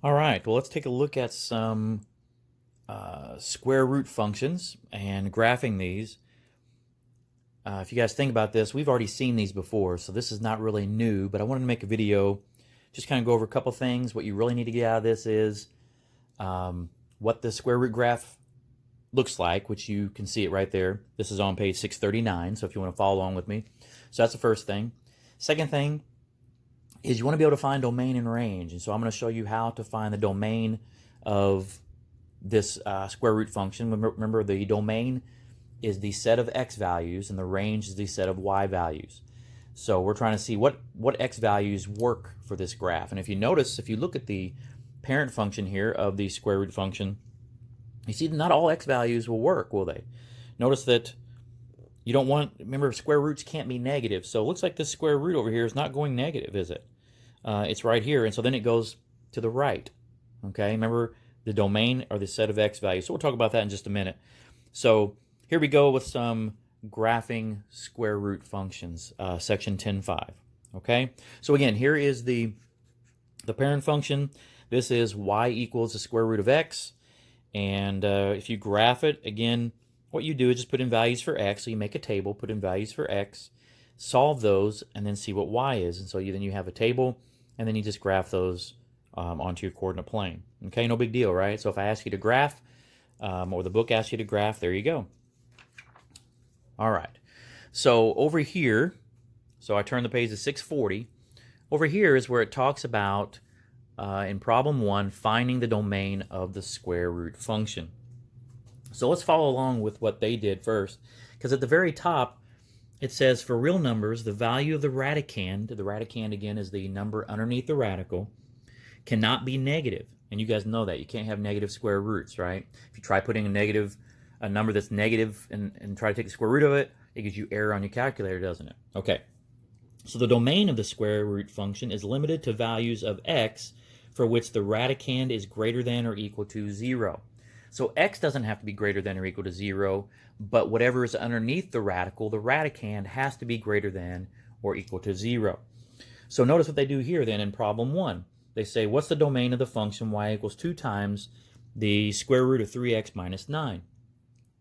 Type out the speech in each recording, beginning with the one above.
All right, well, let's take a look at some square root functions and graphing these. If you guys think about this, we've already seen these before, so this is not really new, but I wanted to make a video, just kind of go over a couple things. What you really need to get out of this is what the square root graph looks like, which you can see it right there. This is on page 639, so if you want to follow along with me. So that's the first thing. Second thing is you want to be able to find domain and range. And so I'm going to show you how to find the domain of this square root function. Remember, the domain is the set of x values and the range is the set of y values. So we're trying to see what x values work for this graph. And if you notice, if you look at the parent function here of the square root function, you see that not all x values will work, will they? Notice that you don't want, remember, square roots can't be negative. So it looks like this square root over here is not going negative, is it? It's right here, and so then it goes to the right. Okay, remember the domain or the set of x values. So we'll talk about that in just a minute. So here we go with some graphing square root functions, section 10.5. Okay, so again, here is the parent function. This is y equals the square root of x, and if you graph it, again, what you do is just put in values for x. So you make a table, put in values for x, solve those, and then see what y is. And so then you have a table, and then you just graph those onto your coordinate plane. Okay, no big deal, right? So if I ask you to graph, or the book asks you to graph, there you go. All right. So over here, so I turn the page to 640. Over here is where it talks about, in problem 1, finding the domain of the square root function. So let's follow along with what they did first, because at the very top, it says for real numbers, the value of the radicand again is the number underneath the radical, cannot be negative. And you guys know that. You can't have negative square roots, right? If you try putting a number that's negative and try to take the square root of it, it gives you error on your calculator, doesn't it? Okay. So the domain of the square root function is limited to values of x for which the radicand is greater than or equal to 0. So x doesn't have to be greater than or equal to 0, but whatever is underneath the radical, the radicand, has to be greater than or equal to 0. So notice what they do here then in problem 1. They say, what's the domain of the function y equals 2 times the square root of 3x minus 9?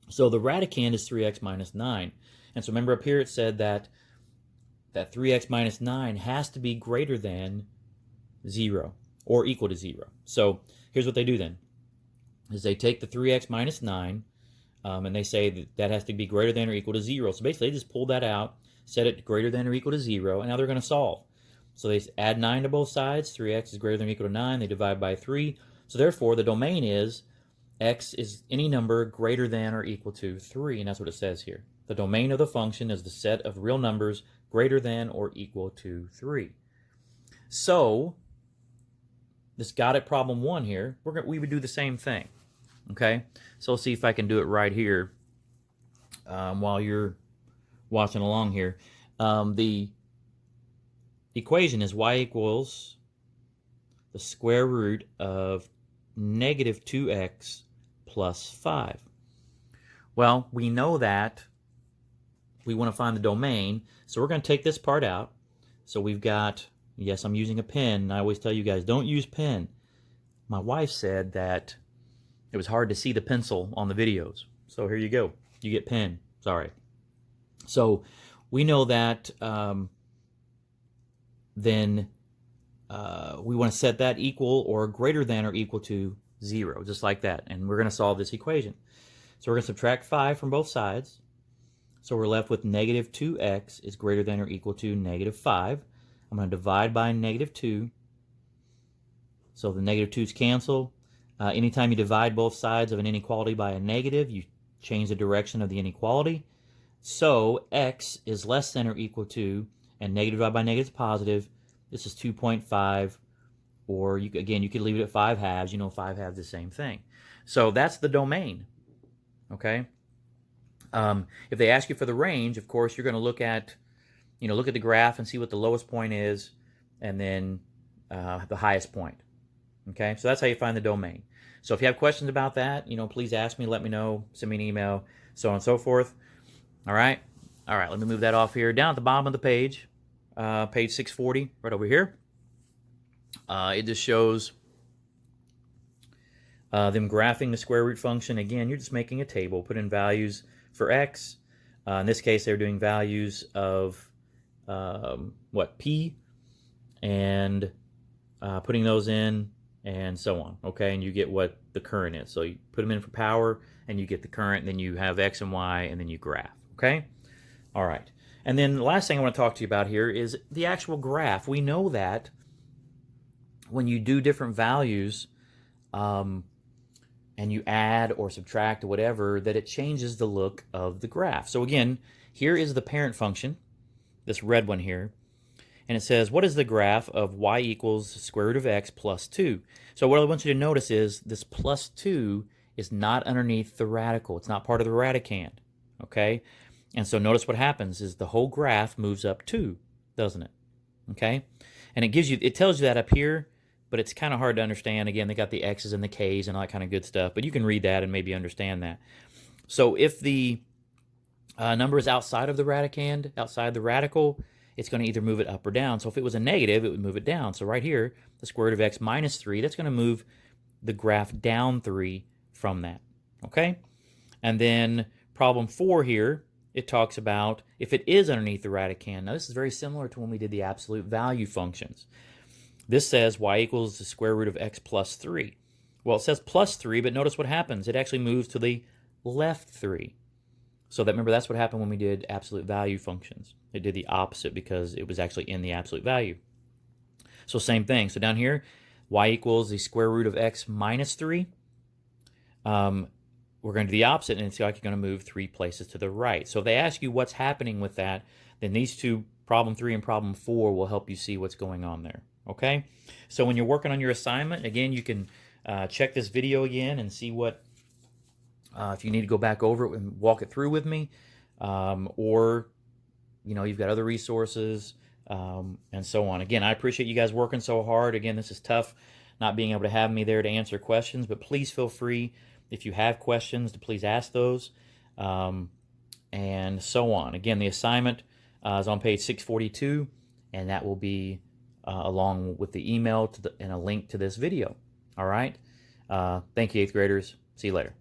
So the radicand is 3x minus 9. And so remember up here it said that 3x minus 9 has to be greater than 0 or equal to 0. So here's what they do then. Is they take the 3x minus 9, and they say that has to be greater than or equal to 0. So basically, they just pulled that out, set it greater than or equal to 0, and now they're going to solve. So they add 9 to both sides. 3x is greater than or equal to 9. They divide by 3. So therefore, the domain is x is any number greater than or equal to 3, and that's what it says here. The domain of the function is the set of real numbers greater than or equal to 3. So this got at problem 1 here. We would do the same thing. Okay, so let's see if I can do it right here while you're watching along here. The equation is y equals the square root of negative 2x plus 5. Well, we know that we want to find the domain, so we're going to take this part out. So we've got, yes, I'm using a pen. I always tell you guys, don't use pen. My wife said that it was hard to see the pencil on the videos. So here you go. You get pen. Sorry. So we know that then we want to set that equal or greater than or equal to 0, just like that. And we're going to solve this equation. So we're going to subtract 5 from both sides. So we're left with negative 2x is greater than or equal to negative 5. I'm going to divide by negative 2. So the negative 2's cancel. Anytime you divide both sides of an inequality by a negative, you change the direction of the inequality. So x is less than or equal to, and negative divided by negative is positive. This is 2.5, or you could leave it at 5 halves. You know 5 halves the same thing. So that's the domain. Okay. If they ask you for the range, of course, you're going to look at the graph and see what the lowest point is, and then the highest point. Okay, so that's how you find the domain. So if you have questions about that, please ask me, let me know, send me an email, so on and so forth. All right, let me move that off here. Down at the bottom of the page, page 640, right over here, it just shows Them graphing the square root function, again, you're just making a table, put in values for x. In this case, they're doing values of p, and putting those in, and so on. Okay, and you get what the current is. So you put them in for power, and you get the current. Then you have x and y, and then you graph. Okay, all right. And then the last thing I want to talk to you about here is the actual graph. We know that when you do different values, and you add or subtract or whatever, that it changes the look of the graph. So again, here is the parent function, this red one here, and it says, what is the graph of y equals the square root of x plus 2? So what I want you to notice is this plus 2 is not underneath the radical. It's not part of the radicand, okay? And so notice what happens is the whole graph moves up 2, doesn't it? Okay? And it tells you that up here, but it's kind of hard to understand. Again, they got the x's and the k's and all that kind of good stuff, but you can read that and maybe understand that. So if the number is outside of the radicand, outside the radical, it's going to either move it up or down. So if it was a negative, it would move it down. So right here, the square root of x minus 3, that's going to move the graph down 3 from that, okay? And then problem 4 here, it talks about if it is underneath the radicand. Now this is very similar to when we did the absolute value functions. This says y equals the square root of x plus 3. Well, it says plus 3, but notice what happens. It actually moves to the left 3. So remember, that's what happened when we did absolute value functions. It did the opposite because it was actually in the absolute value. So same thing. So down here, y equals the square root of x minus 3. We're going to do the opposite, and it's like you're going to move 3 places to the right. So if they ask you what's happening with that, then these two, problem 3 and problem 4, will help you see what's going on there. Okay? So when you're working on your assignment, again, you can check this video again and see what, if you need to go back over it and walk it through with me, or, you know, you've got other resources, and so on. Again, I appreciate you guys working so hard. Again, this is tough not being able to have me there to answer questions, but please feel free, if you have questions, to please ask those, and so on. Again, the assignment is on page 642, and that will be along with the email and a link to this video. All right? Thank you, 8th graders. See you later.